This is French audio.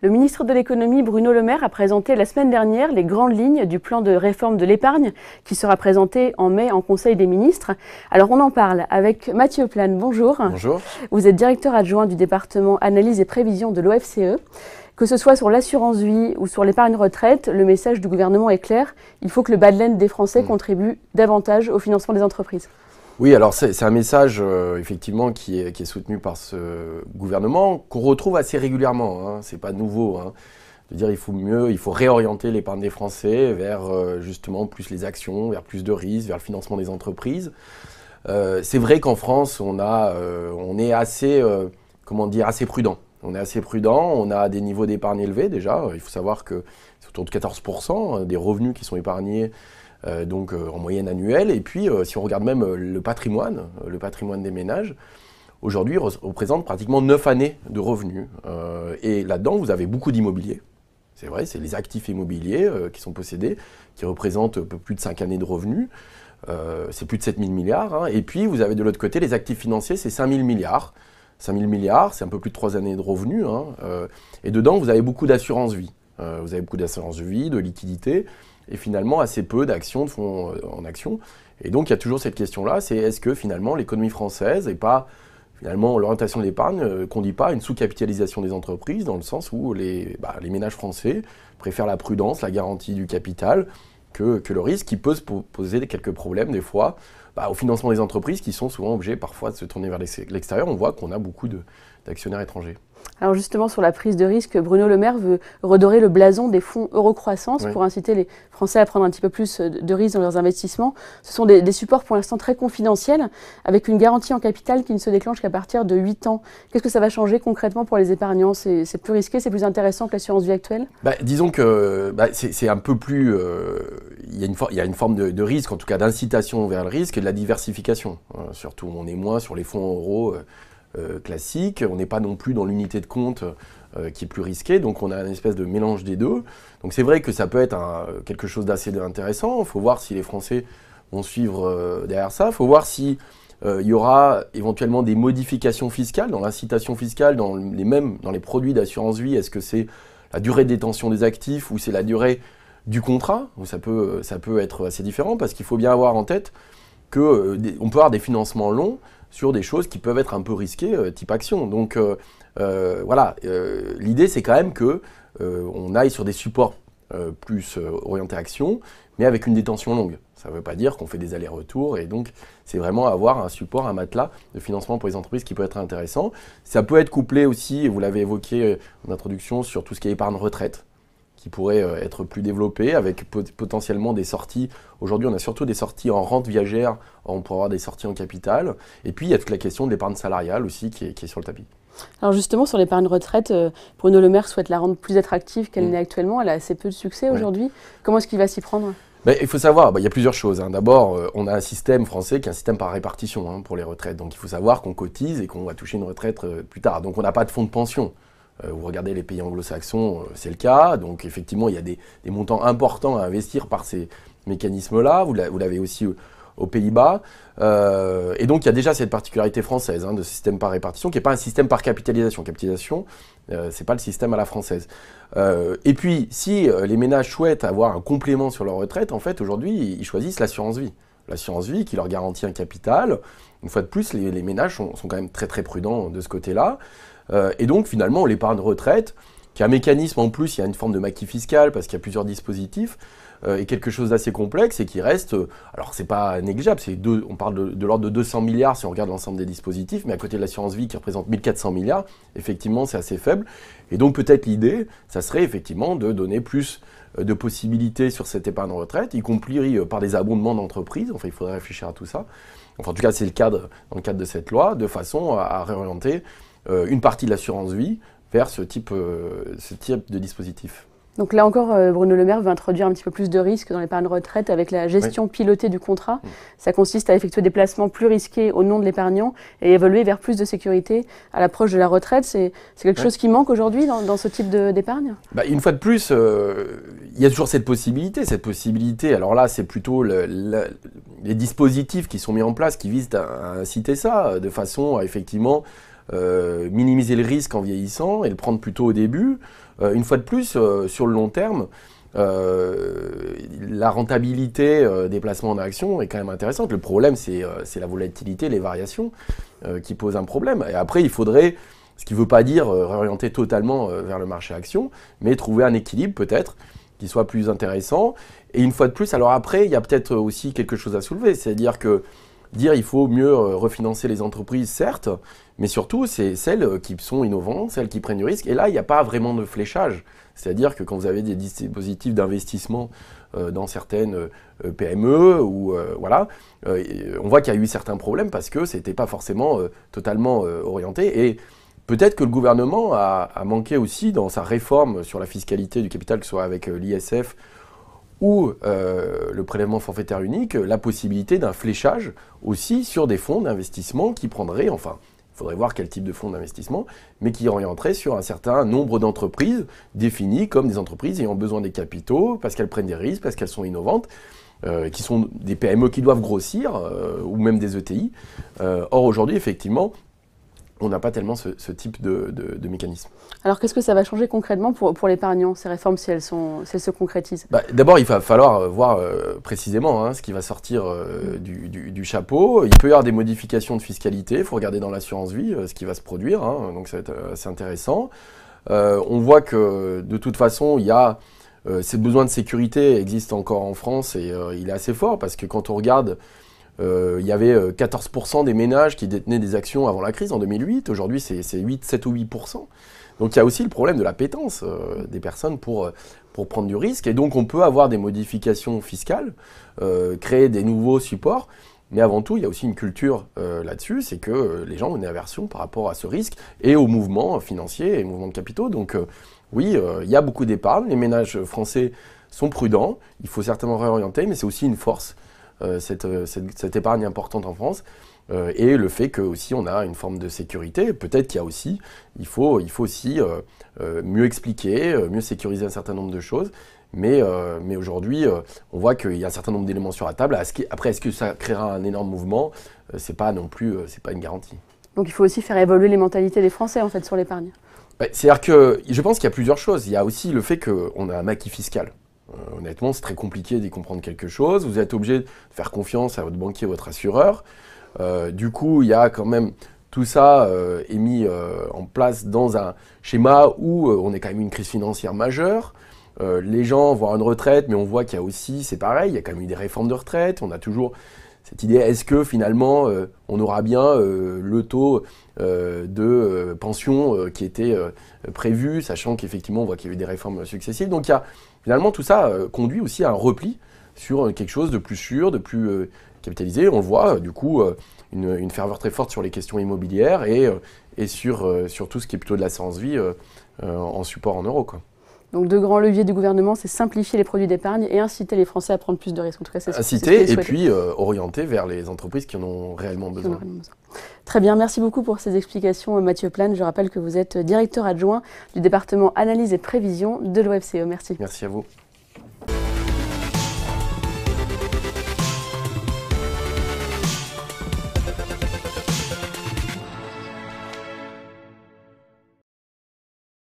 Le ministre de l'économie, Bruno Le Maire, a présenté la semaine dernière les grandes lignes du plan de réforme de l'épargne qui sera présenté en mai en Conseil des ministres. Alors on en parle avec Mathieu Plane. Bonjour. Bonjour. Vous êtes directeur adjoint du département analyse et prévision de l'OFCE. Que ce soit sur l'assurance vie ou sur l'épargne retraite, le message du gouvernement est clair. Il faut que le bas de laine des Français contribue davantage au financement des entreprises. Oui, alors c'est un message effectivement qui est soutenu par ce gouvernement, qu'on retrouve assez régulièrement, hein. C'est pas nouveau, hein. De dire il faut réorienter l'épargne des Français vers justement plus les actions, vers plus de risques, vers le financement des entreprises. C'est vrai qu'en France, on est assez, assez prudent. On est assez prudent, on a des niveaux d'épargne élevés déjà. Il faut savoir que c'est autour de 14% des revenus qui sont épargnés en moyenne annuelle. Et puis, si on regarde même le patrimoine des ménages, aujourd'hui représente pratiquement 9 années de revenus. Et là-dedans, vous avez beaucoup d'immobilier. C'est vrai, c'est les actifs immobiliers qui sont possédés, qui représentent un peu plus de 5 années de revenus. C'est plus de 7 000 milliards. Hein. Et puis, vous avez de l'autre côté les actifs financiers, c'est 5 000 milliards. 5 000 milliards, c'est un peu plus de 3 années de revenus. Hein. Et dedans, vous avez beaucoup d'assurance vie. Vous avez beaucoup d'assurance vie, de liquidité, et finalement assez peu d'actions, de fonds en actions. Et donc il y a toujours cette question-là, c'est est-ce que finalement l'économie française et pas finalement l'orientation de l'épargne conduit pas à une sous-capitalisation des entreprises, dans le sens où les ménages français préfèrent la prudence, la garantie du capital, que le risque qui peut se poser quelques problèmes des fois au financement des entreprises qui sont souvent obligées parfois de se tourner vers l'extérieur. On voit qu'on a beaucoup d'actionnaires étrangers. Alors justement, sur la prise de risque, Bruno Le Maire veut redorer le blason des fonds Eurocroissance pour inciter les Français à prendre un petit peu plus de risques dans leurs investissements. Ce sont des supports pour l'instant très confidentiels, avec une garantie en capital qui ne se déclenche qu'à partir de 8 ans. Qu'est-ce que ça va changer concrètement pour les épargnants? C'est plus risqué, c'est plus intéressant que l'assurance vie actuelle? Disons que c'est un peu plus... il y a une forme de risque, en tout cas d'incitation vers le risque et de la diversification. Surtout, on est moins sur les fonds euros classique, on n'est pas non plus dans l'unité de compte qui est plus risquée, donc on a une espèce de mélange des deux. Donc c'est vrai que ça peut être quelque chose d'assez intéressant, il faut voir si les Français vont suivre derrière ça, il faut voir si il y aura éventuellement des modifications fiscales, dans l'incitation fiscale, dans les produits d'assurance vie, est-ce que c'est la durée de détention des actifs ou c'est la durée du contrat, où ça peut être assez différent, parce qu'il faut bien avoir en tête qu'on peut avoir des financements longs sur des choses qui peuvent être un peu risquées, type action. Donc l'idée c'est quand même qu'on aille sur des supports plus orientés action, mais avec une détention longue. Ça ne veut pas dire qu'on fait des allers-retours, et donc c'est vraiment avoir un support, un matelas de financement pour les entreprises qui peut être intéressant. Ça peut être couplé aussi, vous l'avez évoqué en introduction, sur tout ce qui est épargne retraite, qui pourrait être plus développé, avec potentiellement des sorties. Aujourd'hui, on a surtout des sorties en rente viagère, on pourrait avoir des sorties en capital. Et puis, il y a toute la question de l'épargne salariale aussi qui est sur le tapis. Alors justement, sur l'épargne retraite, Bruno Le Maire souhaite la rendre plus attractive qu'elle n'est actuellement. Elle a assez peu de succès aujourd'hui. Comment est-ce qu'il va s'y prendre? Il faut savoir, il y a plusieurs choses. D'abord, on a un système français qui est un système par répartition pour les retraites. Donc il faut savoir qu'on cotise et qu'on va toucher une retraite plus tard. Donc on n'a pas de fonds de pension. Vous regardez les pays anglo-saxons, c'est le cas. Donc effectivement, il y a des montants importants à investir par ces mécanismes-là. Vous l'avez aussi aux Pays-Bas. Et donc il y a déjà cette particularité française de ce système par répartition, qui n'est pas un système par capitalisation. Capitalisation, c'est pas le système à la française. Et puis, si les ménages souhaitent avoir un complément sur leur retraite, en fait, aujourd'hui, ils choisissent l'assurance vie. L'assurance vie qui leur garantit un capital. Une fois de plus, les ménages sont quand même très très prudents de ce côté-là. Et donc finalement, l'épargne retraite, qui a un mécanisme en plus, il y a une forme de maquis fiscal parce qu'il y a plusieurs dispositifs, est quelque chose d'assez complexe et qui reste, alors c'est pas négligeable, on parle de l'ordre de 200 milliards si on regarde l'ensemble des dispositifs, mais à côté de l'assurance vie qui représente 1400 milliards, effectivement c'est assez faible. Et donc peut-être l'idée, ça serait effectivement de donner plus de possibilités sur cette épargne retraite, y compris par des abondements d'entreprises. Enfin, il faudrait réfléchir à tout ça. Enfin, en tout cas, c'est dans le cadre de cette loi, de façon à réorienter une partie de l'assurance vie vers ce type de dispositif. Donc là encore, Bruno Le Maire veut introduire un petit peu plus de risques dans l'épargne retraite avec la gestion pilotée du contrat. Ça consiste à effectuer des placements plus risqués au nom de l'épargnant et évoluer vers plus de sécurité à l'approche de la retraite. C'est quelque chose qui manque aujourd'hui dans ce type d'épargne? Une fois de plus, il y a toujours cette possibilité. Alors là, c'est plutôt les dispositifs qui sont mis en place qui visent à inciter ça, de façon à effectivement minimiser le risque en vieillissant et le prendre plutôt au début. Une fois de plus, sur le long terme, la rentabilité des placements en actions est quand même intéressante. Le problème, c'est la volatilité, les variations qui posent un problème. Et après, il faudrait, ce qui ne veut pas dire réorienter totalement vers le marché action, mais trouver un équilibre peut-être qui soit plus intéressant. Et une fois de plus, alors après, il y a peut-être aussi quelque chose à soulever, c'est-à-dire que dire il faut mieux refinancer les entreprises, certes, mais surtout, c'est celles qui sont innovantes, celles qui prennent du risque. Et là, il n'y a pas vraiment de fléchage. C'est-à-dire que quand vous avez des dispositifs d'investissement dans certaines PME, ou voilà, on voit qu'il y a eu certains problèmes parce que ce n'était pas forcément totalement orienté. Et peut-être que le gouvernement a manqué aussi dans sa réforme sur la fiscalité du capital, que ce soit avec l'ISF ou le prélèvement forfaitaire unique, la possibilité d'un fléchage aussi sur des fonds d'investissement qui prendraient, enfin, il faudrait voir quel type de fonds d'investissement, mais qui orienteraient sur un certain nombre d'entreprises définies comme des entreprises ayant besoin des capitaux, parce qu'elles prennent des risques, parce qu'elles sont innovantes, qui sont des PME qui doivent grossir, ou même des ETI. Or, aujourd'hui, effectivement, on n'a pas tellement ce type de mécanisme. Alors qu'est-ce que ça va changer concrètement pour l'épargnant, ces réformes, si elles se concrétisent? D'abord, il va falloir voir précisément ce qui va sortir du chapeau. Il peut y avoir des modifications de fiscalité, il faut regarder dans l'assurance vie ce qui va se produire, donc ça va être assez intéressant. On voit que de toute façon, il y a ces besoins de sécurité existent encore en France et il est assez fort parce que quand on regarde, il y avait 14% des ménages qui détenaient des actions avant la crise en 2008. Aujourd'hui, c'est 7 ou 8%. Donc il y a aussi le problème de l'appétence des personnes pour prendre du risque. Et donc on peut avoir des modifications fiscales, créer des nouveaux supports. Mais avant tout, il y a aussi une culture là-dessus, c'est que les gens ont une aversion par rapport à ce risque et aux mouvements financiers et aux mouvements de capitaux. Donc oui, il y a beaucoup d'épargne. Les ménages français sont prudents. Il faut certainement réorienter, mais c'est aussi une force. Cette épargne importante en France et le fait que aussi on a une forme de sécurité. Peut-être qu'il y a aussi, il faut aussi mieux expliquer, mieux sécuriser un certain nombre de choses. Mais aujourd'hui, on voit qu'il y a un certain nombre d'éléments sur la table. Après, est-ce que ça créera un énorme mouvement? C'est pas non plus, c'est pas une garantie. Donc il faut aussi faire évoluer les mentalités des Français en fait sur l'épargne. C'est-à-dire que je pense qu'il y a plusieurs choses. Il y a aussi le fait qu'on a un maquis fiscal. Honnêtement, c'est très compliqué d'y comprendre quelque chose. Vous êtes obligé de faire confiance à votre banquier, votre assureur. Du coup, il y a quand même tout ça est mis en place dans un schéma où on est quand même une crise financière majeure. Les gens vont à une retraite, mais on voit qu'il y a aussi, c'est pareil, il y a quand même eu des réformes de retraite. On a toujours cette idée, est-ce que finalement on aura bien le taux de pension qui était prévu, sachant qu'effectivement on voit qu'il y a eu des réformes successives. Donc finalement tout ça conduit aussi à un repli sur quelque chose de plus sûr, de plus capitalisé. On le voit du coup une ferveur très forte sur les questions immobilières et sur tout ce qui est plutôt de l'assurance vie en support en euros, quoi. Donc, deux grands leviers du gouvernement, c'est simplifier les produits d'épargne et inciter les Français à prendre plus de risques. En tout cas, c'est inciter et puis orienter vers les entreprises qui en ont réellement besoin. Très bien, merci beaucoup pour ces explications, Mathieu Plane. Je rappelle que vous êtes directeur adjoint du département analyse et prévision de l'OFCE. Merci. Merci à vous.